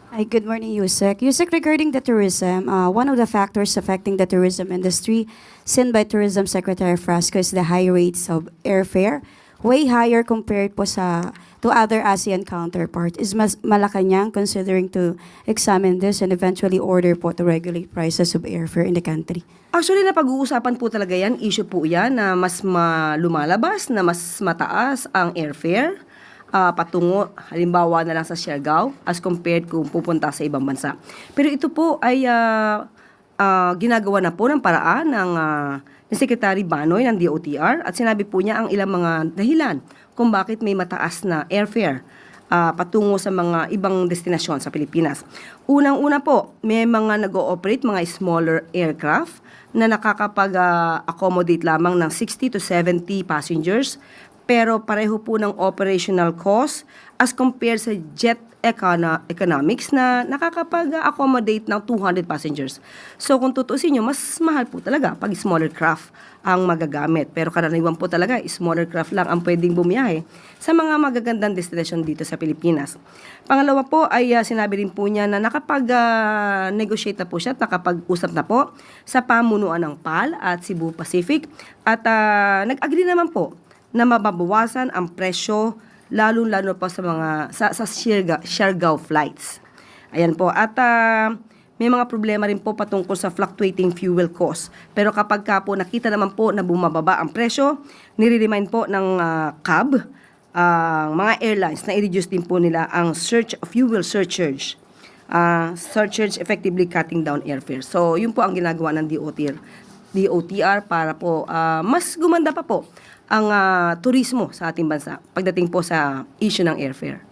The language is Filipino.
Hi, good morning, Yusek. Yusek, regarding the tourism, one of the factors affecting the tourism industry, seen by Tourism Secretary Frasco, is the high rates of airfare, way higher compared po to other ASEAN counterparts. Is Malacanang considering to examine this and eventually order po to regulate prices of airfare in the country? Actually, napag-uusapan po talaga yan, issue po yan na mas lumalabas, na mas mataas ang airfare patungo, halimbawa na lang sa Siargao as compared kung pupunta sa ibang bansa. Pero ito po ay ginagawa na po ng paraan ni Secretary Banoy ng DOTR at sinabi po niya ang ilang mga dahilan kung bakit may mataas na airfare patungo sa mga ibang destinasyon sa Pilipinas. Unang-una po, may mga nag-ooperate, mga smaller aircraft na nakakapag-accommodate lamang ng 60 to 70 passengers, pero pareho po ng operational cost as compared sa jet economics na nakakapag-accommodate ng 200 passengers. So kung tutusin nyo, mas mahal po talaga pag smaller craft ang magagamit. Pero karaniwan po talaga, smaller craft lang ang pwedeng bumiyahe sa mga magagandang destination dito sa Pilipinas. Pangalawa po ay sinabi rin po niya na nakapag-negotiate na po siya at nakapag-usap na po sa pamunuan ng PAL at Cebu Pacific at nag-agree naman po na mababawasan ang presyo lalo-lalo pa sa Siargao flights. Ayan po. At may mga problema rin po patungkol sa fluctuating fuel cost. Pero kapag ka po nakita naman po na bumababa ang presyo, nire-remind po ng CAB, mga airlines na i-reduce din po nila ang fuel surcharge. Surcharge effectively cutting down airfare. So, yun po ang ginagawa ng DOTR para po mas gumanda pa po ang turismo sa ating bansa pagdating po sa issue ng airfare.